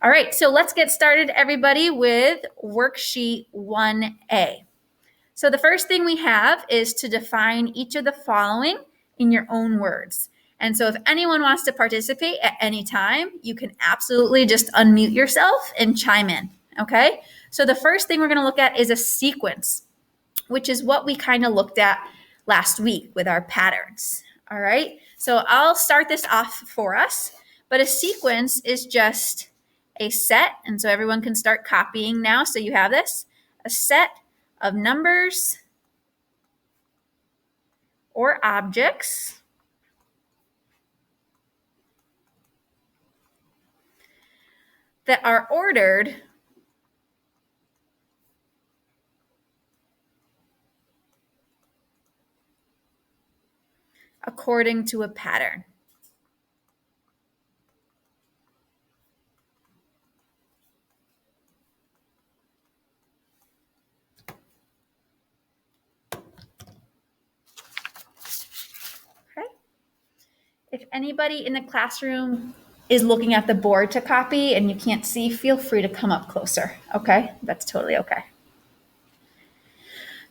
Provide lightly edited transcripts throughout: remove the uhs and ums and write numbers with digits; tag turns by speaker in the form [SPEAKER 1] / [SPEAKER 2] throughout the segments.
[SPEAKER 1] All right, so let's get started, everybody, with worksheet 1A. So the first thing we have is to define each of the following in your own words. And so if anyone wants to participate at any time, you can absolutely just unmute yourself and chime in, okay? So the first thing we're going to look at is a sequence, which is what we kind of looked at last week with our patterns, all right? So I'll start this off for us, but a sequence is just a set, and so everyone can start copying now. So you have this, a set of numbers or objects that are ordered according to a pattern. Okay. If anybody in the classroom is looking at the board to copy and you can't see, feel free to come up closer, okay? That's totally okay.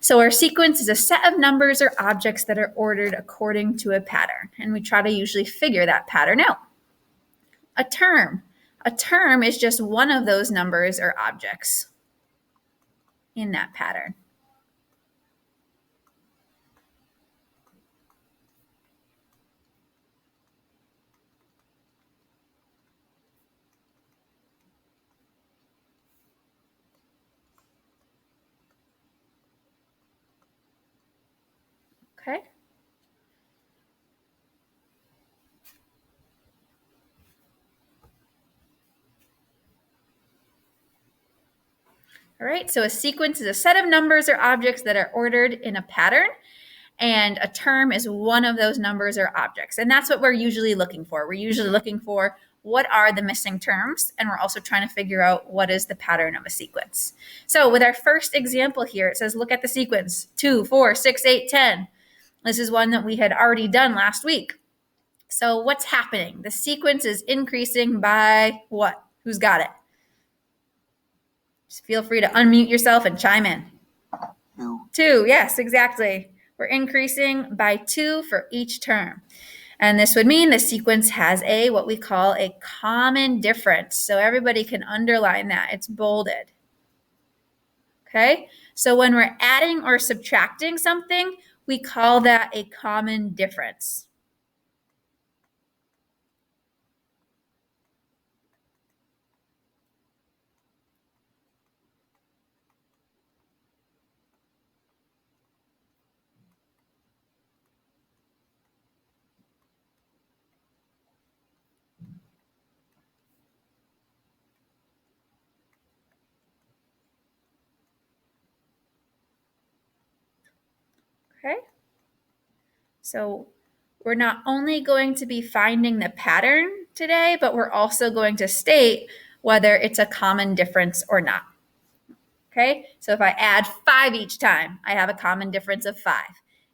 [SPEAKER 1] So our sequence is a set of numbers or objects that are ordered according to a pattern, and we try to usually figure that pattern out. A term is just one of those numbers or objects in that pattern. Okay. All right, so a sequence is a set of numbers or objects that are ordered in a pattern, and a term is one of those numbers or objects. And that's what we're usually looking for. We're usually looking for what are the missing terms, and we're also trying to figure out what is the pattern of a sequence. So with our first example here, it says, look at the sequence, 2, 4, 6, 8, 10. This is one that we had already done last week. So what's happening? The sequence is increasing by what? Who's got it? Just feel free to unmute yourself and chime in. 2, yes, exactly. We're increasing by 2 for each term. And this would mean the sequence has what we call a common difference. So everybody can underline that. It's bolded. Okay? So when we're adding or subtracting something, we call that a common difference. Okay? So we're not only going to be finding the pattern today, but we're also going to state whether it's a common difference or not. Okay, so if I add 5 each time, I have a common difference of 5.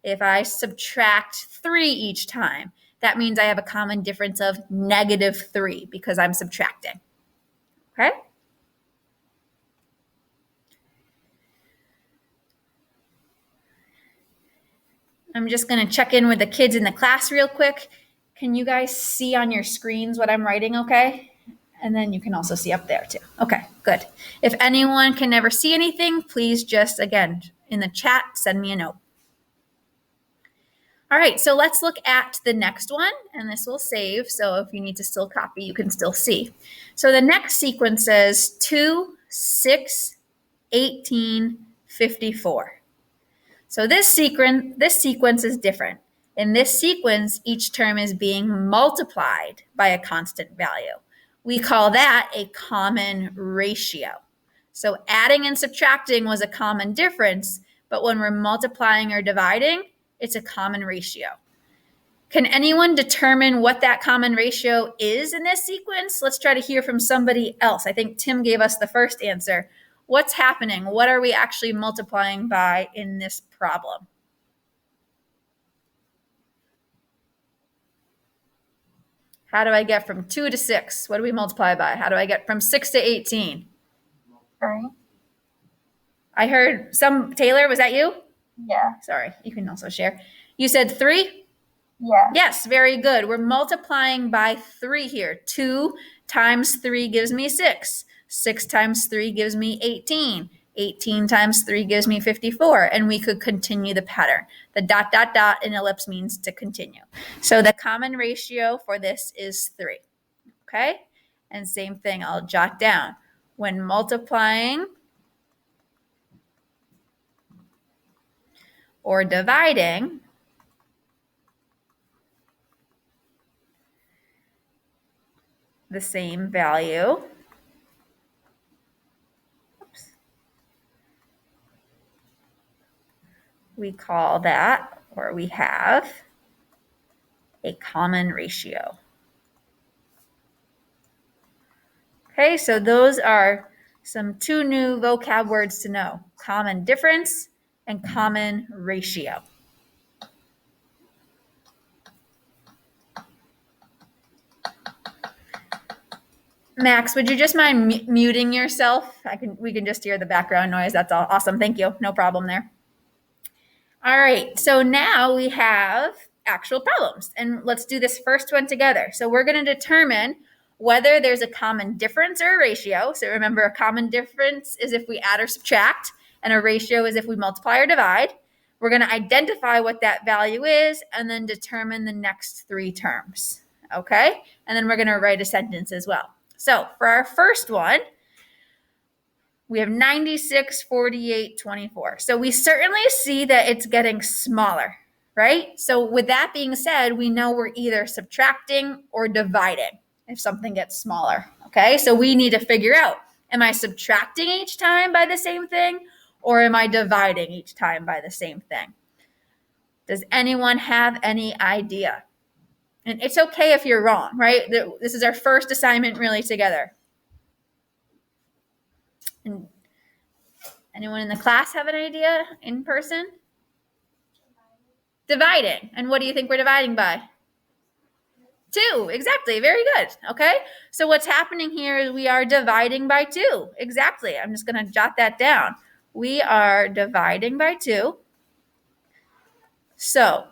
[SPEAKER 1] If I subtract 3 each time, that means I have a common difference of -3 because I'm subtracting. Okay? I'm just going to check in with the kids in the class real quick. Can you guys see on your screens what I'm writing, okay? And then you can also see up there too. Okay, good. If anyone can never see anything, please just, again, in the chat, send me a note. All right, so let's look at the next one, and this will save. So if you need to still copy, you can still see. So the next sequence says 2, 6, 18, 54. So this sequence is different. In this sequence, each term is being multiplied by a constant value. We call that a common ratio. So adding and subtracting was a common difference, but when we're multiplying or dividing, it's a common ratio. Can anyone determine what that common ratio is in this sequence? Let's try to hear from somebody else. I think Tim gave us the first answer. What's happening? What are we actually multiplying by in this problem? How do I get from 2 to 6? What do we multiply by? How do I get from 6 to 18?
[SPEAKER 2] 3.
[SPEAKER 1] I heard Taylor, was that you?
[SPEAKER 2] Yeah.
[SPEAKER 1] Sorry, you can also share. You said 3?
[SPEAKER 2] Yeah.
[SPEAKER 1] Yes, very good. We're multiplying by 3 here. 2 times 3 gives me 6. 6 times 3 gives me 18. 18 times 3 gives me 54. And we could continue the pattern. The dot, dot, dot in ellipse means to continue. So the common ratio for this is 3. Okay? And same thing, I'll jot down. When multiplying or dividing, the same value, we call that, or we have, a common ratio. Okay, so those are some 2 new vocab words to know: common difference and common ratio. Max, would you just mind muting yourself? We can just hear the background noise. That's all. Awesome. Thank you. No problem there. All right, so now we have actual problems, and let's do this first one together. So we're going to determine whether there's a common difference or a ratio. So remember, a common difference is if we add or subtract, and a ratio is if we multiply or divide. We're going to identify what that value is and then determine the next 3 terms, okay? And then we're going to write a sentence as well. So for our first one, we have 96, 48, 24. So we certainly see that it's getting smaller, right? So with that being said, we know we're either subtracting or dividing if something gets smaller, okay? So we need to figure out, am I subtracting each time by the same thing, or am I dividing each time by the same thing? Does anyone have any idea? And it's okay if you're wrong, right? This is our first assignment really together. And anyone in the class have an idea in person? Dividing. And what do you think we're dividing by? 2. Exactly. Very good. Okay. So what's happening here is we are dividing by 2. Exactly. I'm just going to jot that down. We are dividing by 2. So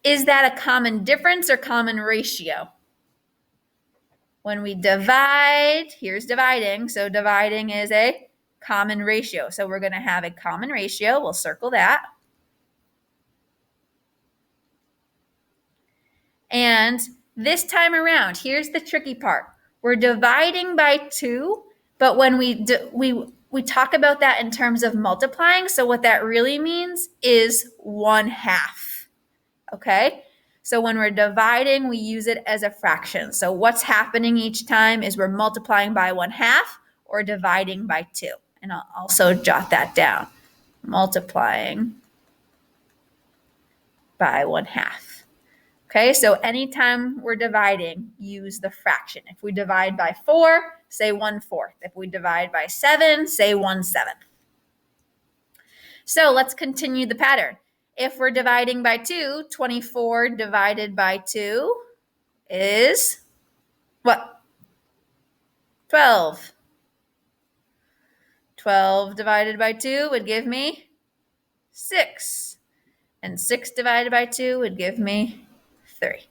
[SPEAKER 1] is that a common difference or common ratio? When we divide, here's dividing. So dividing is a common ratio. So we're going to have a common ratio. We'll circle that. And this time around, here's the tricky part. We're dividing by 2, but when we talk about that in terms of multiplying, so what that really means is 1/2. Okay? So when we're dividing, we use it as a fraction. So what's happening each time is we're multiplying by 1/2 or dividing by 2. And I'll also jot that down. Multiplying by 1/2. Okay, so anytime we're dividing, use the fraction. If we divide by 4, say 1/4. If we divide by 7, say 1/7. So let's continue the pattern. If we're dividing by 2, 24 divided by 2 is what? 12. 12 divided by 2 would give me 6. And 6 divided by 2 would give me 3.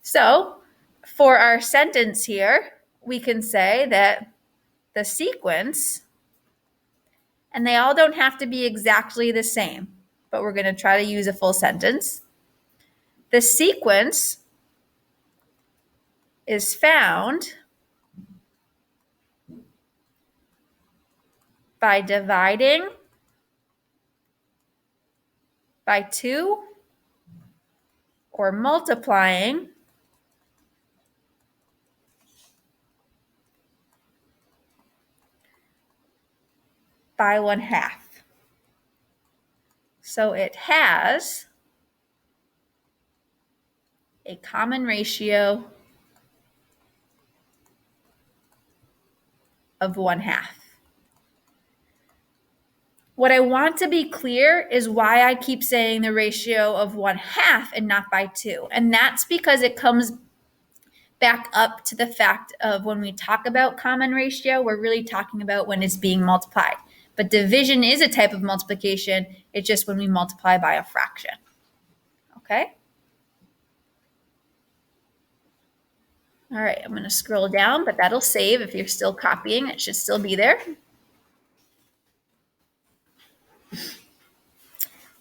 [SPEAKER 1] So for our sentence here, we can say that the sequence, and they all don't have to be exactly the same, but we're going to try to use a full sentence. The sequence is found by dividing by 2 or multiplying by 1/2. So it has a common ratio of 1/2. What I want to be clear is why I keep saying the ratio of 1/2 and not by 2. And that's because it comes back up to the fact of when we talk about common ratio, we're really talking about when it's being multiplied. But division is a type of multiplication. It's just when we multiply by a fraction. Okay? All right, I'm going to scroll down, but that'll save if you're still copying. It should still be there.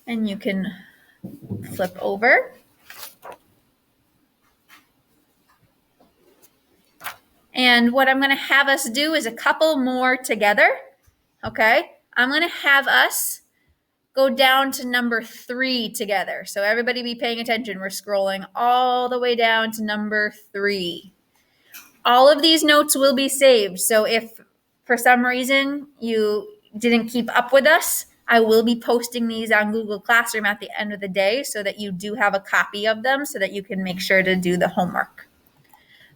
[SPEAKER 1] And you can flip over. And what I'm going to have us do is a couple more together. Okay? I'm going to have us go down to number 3 together. So everybody be paying attention. We're scrolling all the way down to number 3. All of these notes will be saved. So if for some reason you didn't keep up with us, I will be posting these on Google Classroom at the end of the day so that you do have a copy of them so that you can make sure to do the homework.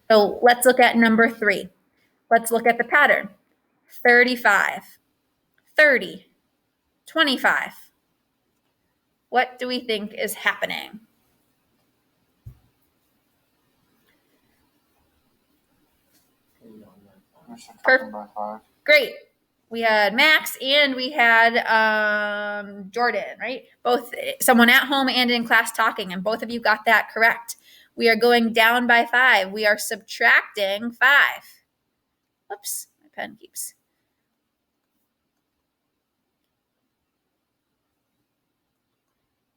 [SPEAKER 1] So let's look at number 3. Let's look at the pattern. 35, 30, 25. What do we think is happening? Great. We had Max and we had Jordan, right? Both someone at home and in class talking, and both of you got that correct. We are going down by 5. We are subtracting 5. Oops, my pen keeps.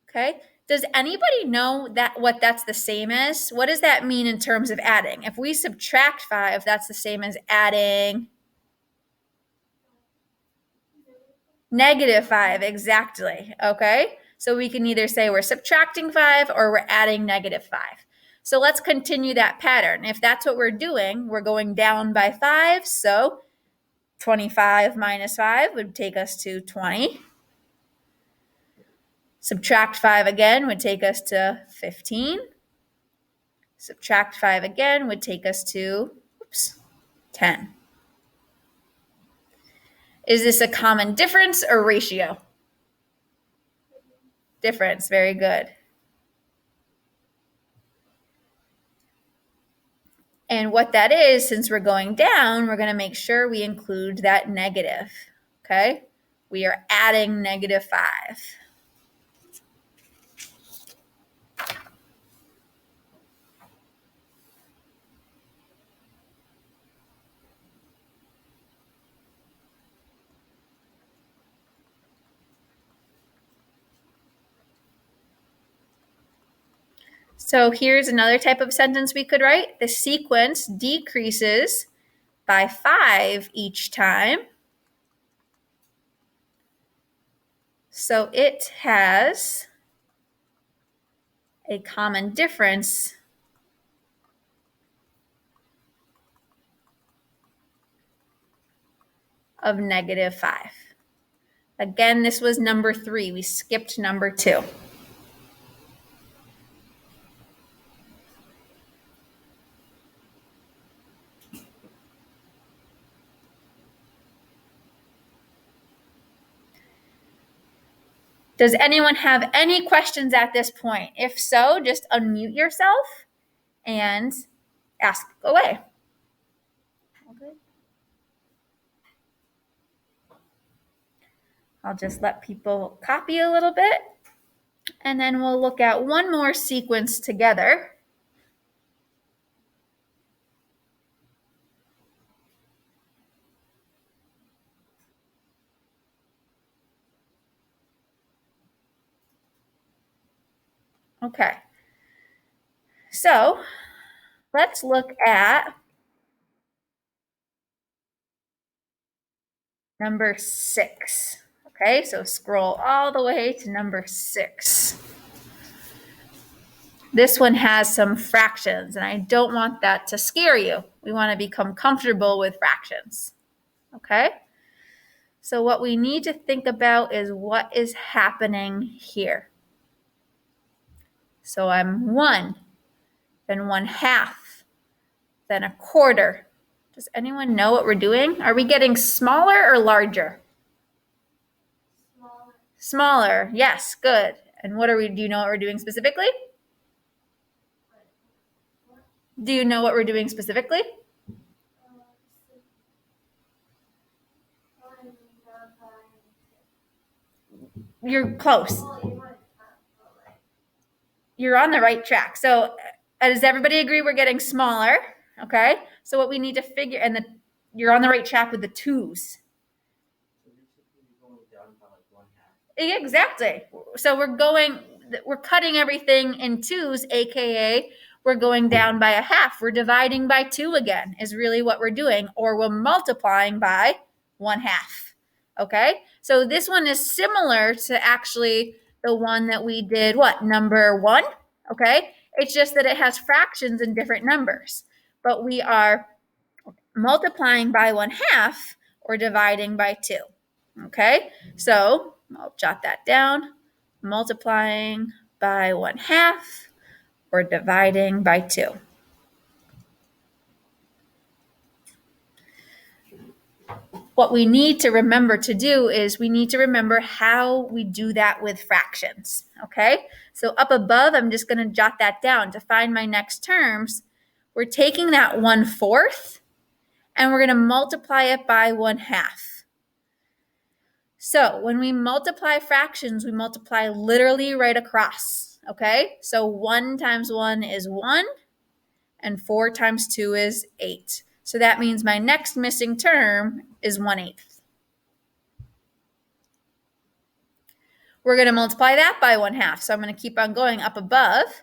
[SPEAKER 1] Okay. Does anybody know that what that's the same as? What does that mean in terms of adding? If we subtract 5, that's the same as adding -5, exactly. Okay. So we can either say we're subtracting 5 or we're adding -5. So let's continue that pattern. If that's what we're doing, we're going down by 5. So 25 minus 5 would take us to 20. Subtract 5 again would take us to 15. Subtract 5 again would take us to 10. Is this a common difference or ratio? Difference, very good. And what that is, since we're going down, we're going to make sure we include that negative, okay? We are adding -5. So here's another type of sentence we could write. The sequence decreases by 5 each time. So it has a common difference of -5. Again, this was number 3. We skipped number 2. Does anyone have any questions at this point? If so, just unmute yourself and ask away. Okay. I'll just let people copy a little bit, and then we'll look at one more sequence together. Okay. So let's look at number 6. Okay, so scroll all the way to number 6. This one has some fractions, and I don't want that to scare you. We want to become comfortable with fractions. Okay? So what we need to think about is what is happening here. So I'm 1, then 1/2, then 1/4. Does anyone know what we're doing? Are we getting smaller or larger? Smaller. Yes, good. And what are we, do you know what we're doing specifically? Do you know what we're doing specifically? You're close. You're on the right track. So does everybody agree we're getting smaller? Okay. So what we need to figure, and you're on the right track with the twos. Exactly. So we're cutting everything in twos, aka we're going down by a half. We're dividing by 2 again, is really what we're doing, or we're multiplying by 1/2. Okay. So this one is similar to actually the one that we did, number 1. Okay. It's just that it has fractions in different numbers, but we are multiplying by 1/2 or dividing by 2. Okay, so I'll jot that down. Multiplying by 1/2 or dividing by 2. What we need to remember to do is we need to remember how we do that with fractions. Okay, so up above, I'm just going to jot that down to find my next terms. We're taking that 1/4 and we're going to multiply it by 1/2. So when we multiply fractions, we multiply literally right across, okay? So 1 times 1 is 1, and 4 times 2 is 8. So that means my next missing term is 1/8. We're going to multiply that by 1/2. So I'm going to keep on going up above.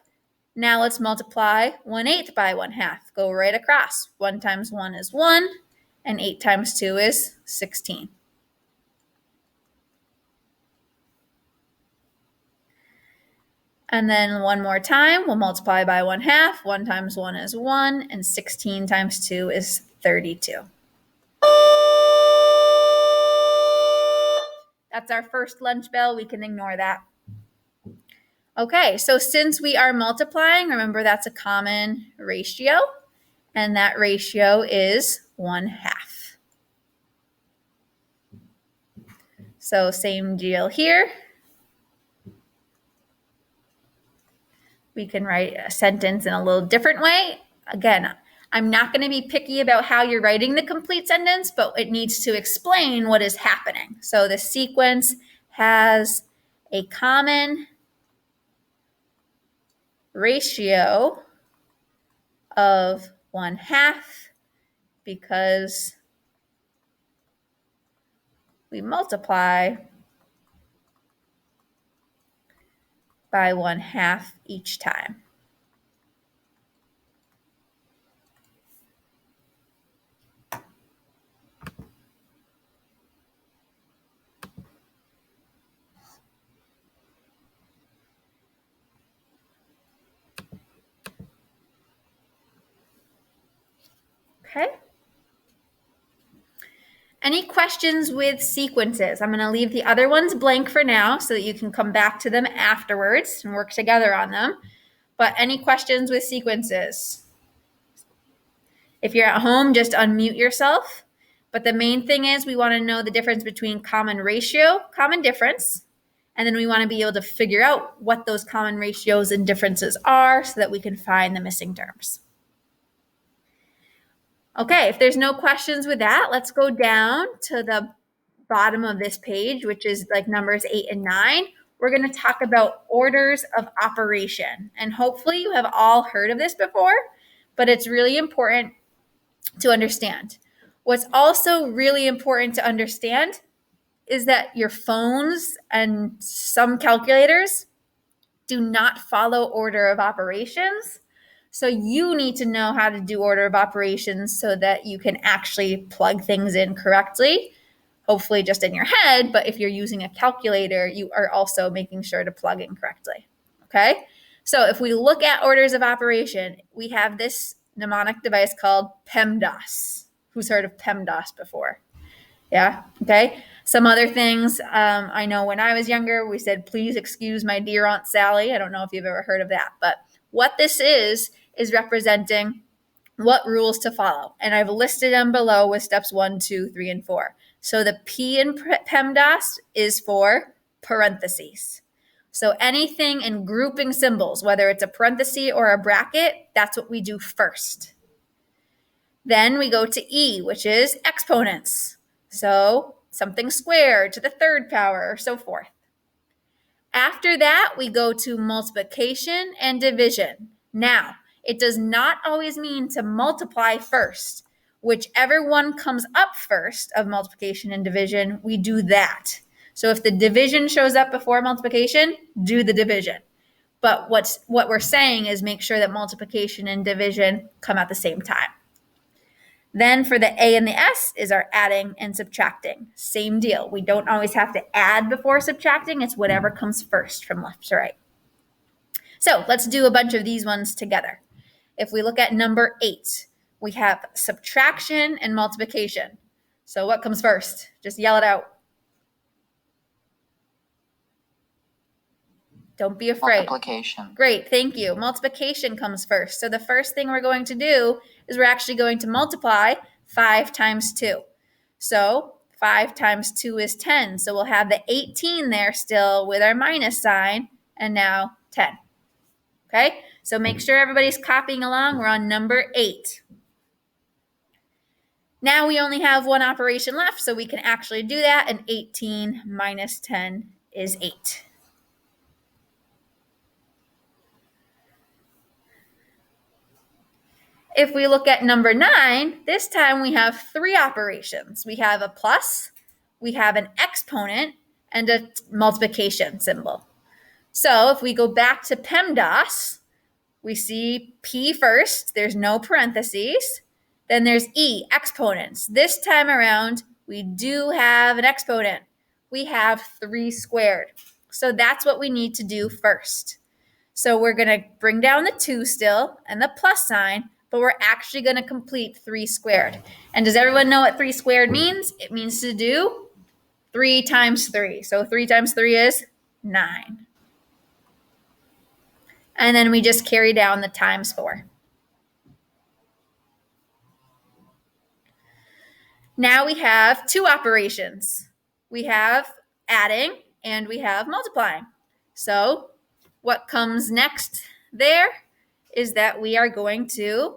[SPEAKER 1] Now let's multiply 1/8 by 1/2. Go right across. 1 times 1 is 1, and 8 times 2 is 16. And then one more time, we'll multiply by 1/2. 1 times 1 is 1, and 16 times 2 is 32. That's our first lunch bell. We can ignore that. Okay, so since we are multiplying, remember that's a common ratio, and that ratio is 1/2. So same deal here. We can write a sentence in a little different way. Again, I'm not going to be picky about how you're writing the complete sentence, but it needs to explain what is happening. So the sequence has a common ratio of 1/2 because we multiply by 1/2 each time. Okay. Any questions with sequences? I'm going to leave the other ones blank for now so that you can come back to them afterwards and work together on them. But any questions with sequences? If you're at home, just unmute yourself. But the main thing is we want to know the difference between common ratio, common difference, and then we want to be able to figure out what those common ratios and differences are so that we can find the missing terms. Okay, if there's no questions with that, let's go down to the bottom of this page, which is like numbers 8 and 9. We're going to talk about orders of operation. And hopefully you have all heard of this before, but it's really important to understand. What's also really important to understand is that your phones and some calculators do not follow order of operations. So you need to know how to do order of operations so that you can actually plug things in correctly, hopefully just in your head, but if you're using a calculator, you are also making sure to plug in correctly, okay? So if we look at orders of operation, we have this mnemonic device called PEMDAS. Who's heard of PEMDAS before? Yeah, okay. Some other things, I know when I was younger, we said, please excuse my dear Aunt Sally. I don't know if you've ever heard of that, but what this is representing what rules to follow. And I've listed them below with steps 1, 2, 3, and 4. So the P in PEMDAS is for parentheses. So anything in grouping symbols, whether it's a parenthesis or a bracket, that's what we do first. Then we go to E, which is exponents. So something squared to the third power or so forth. After that, we go to multiplication and division. Now, it does not always mean to multiply first. Whichever one comes up first of multiplication and division, we do that. So if the division shows up before multiplication, do the division. But what we're saying is make sure that multiplication and division come at the same time. Then for the A and the S is our adding and subtracting. Same deal. We don't always have to add before subtracting. It's whatever comes first from left to right. So let's do a bunch of these ones together. If we look at number 8, we have subtraction and multiplication. So what comes first? Just yell it out. Don't be afraid.
[SPEAKER 2] Multiplication.
[SPEAKER 1] Great, thank you. Multiplication comes first. So the first thing we're going to do is we're actually going to multiply 5 times 2. So 5 times 2 is 10. So we'll have the 18 there still with our minus sign, and now 10. Okay, so make sure everybody's copying along. We're on number 8. Now we only have one operation left, so we can actually do that, and 18 minus 10 is 8. If we look at number 9, this time we have 3 operations. We have a plus, we have an exponent, and a multiplication symbol. So if we go back to PEMDAS, we see P first, there's no parentheses. Then there's E, exponents. This time around, we do have an exponent. We have 3 squared. So that's what we need to do first. So we're going to bring down the 2 still and the plus sign, but we're actually going to complete 3 squared. And does everyone know what 3 squared means? It means to do 3 times 3. So 3 times 3 is 9. And then we just carry down the times 4. Now we have 2 operations. We have adding and we have multiplying. So what comes next there is that we are going to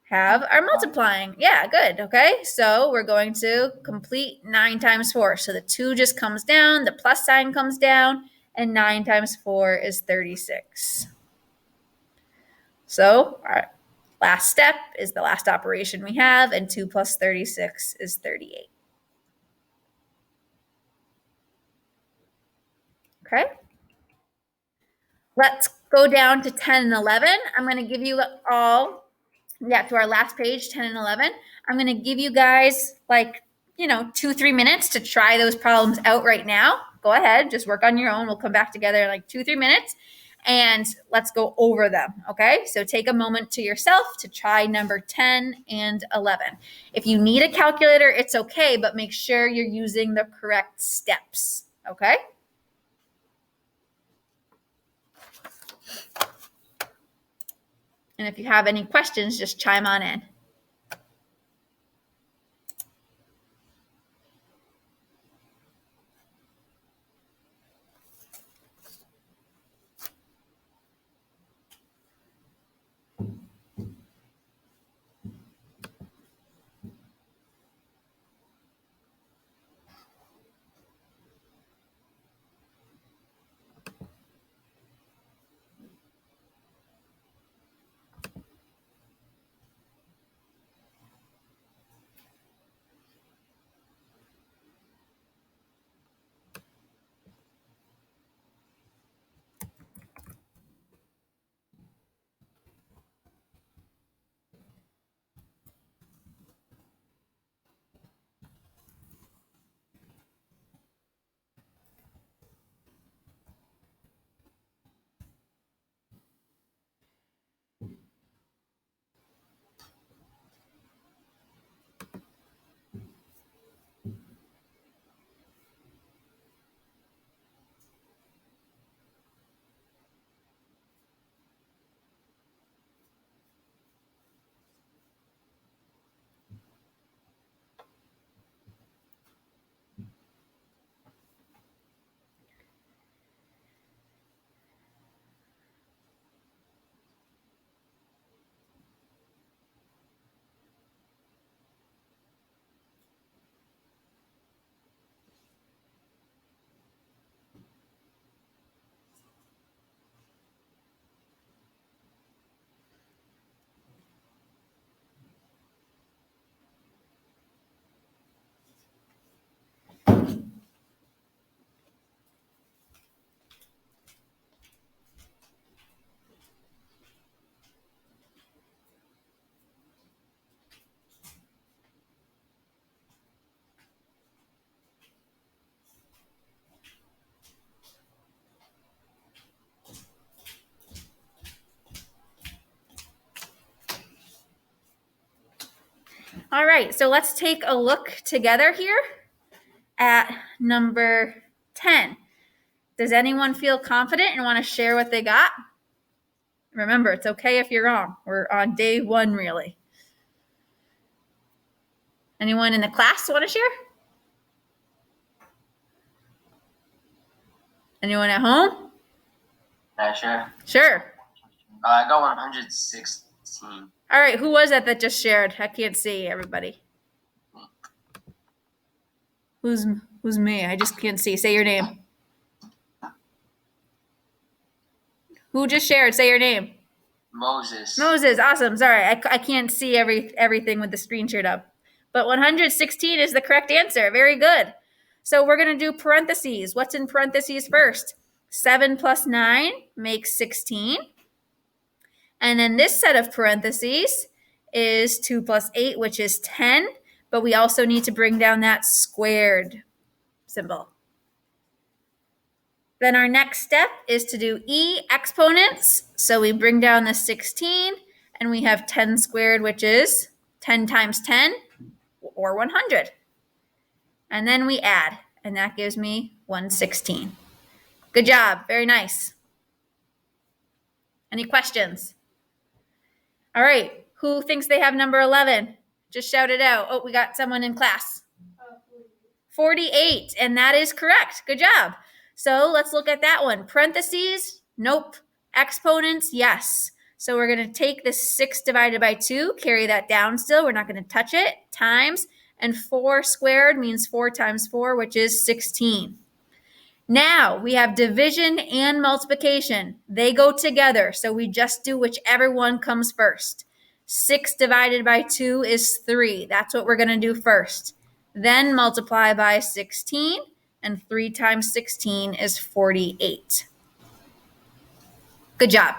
[SPEAKER 1] have our multiplying. Yeah, good. Okay, so we're going to complete 9 times 4. So the 2 just comes down, the plus sign comes down, and 9 times 4 is 36. So our last step is the last operation we have, and 2 plus 36 is 38. Okay. Let's go down to 10 and 11. I'm going to give you all, to our last page, 10 and 11. I'm going to give you guys 2-3 minutes to try those problems out right now. Go ahead, just work on your own. We'll come back together in 2-3 minutes and let's go over them. Okay, so take a moment to yourself to try number 10 and 11. If you need a calculator, it's okay, but make sure you're using the correct steps. Okay. And if you have any questions, just chime on in. All right, so let's take a look together here at number 10. Does anyone feel confident and want to share what they got? Remember, it's okay if you're wrong. We're on day 1, really. Anyone in the class want to share? Anyone at home?
[SPEAKER 3] Yeah, sure.
[SPEAKER 1] Sure.
[SPEAKER 3] I got 116.
[SPEAKER 1] All right, who was that just shared? I can't see everybody. Who's me? I just can't see. Say your name. Who just shared? Say your name.
[SPEAKER 3] Moses.
[SPEAKER 1] Moses, awesome. Sorry, I can't see everything with the screen shared up. But 116 is the correct answer. Very good. So we're going to do parentheses. What's in parentheses first? 7 plus 9 makes 16. And then this set of parentheses is 2 plus 8, which is 10. But we also need to bring down that squared symbol. Then our next step is to do exponents. So we bring down the 16, and we have 10 squared, which is 10 times 10, or 100. And then we add, and that gives me 116. Good job. Very nice. Any questions? All right. Who thinks they have number 11? Just shout it out. Oh, we got someone in class. 48, and that is correct. Good job. So let's look at that one. Parentheses, nope. Exponents, yes. So we're going to take this 6 divided by 2, carry that down still. We're not going to touch it. Times, and 4 squared means 4 times 4, which is 16. Now we have division and multiplication. They go together, so we just do whichever one comes first. 6 divided by 2 is 3. That's what we're going to do first. Then multiply by 16, and 3 times 16 is 48. Good job.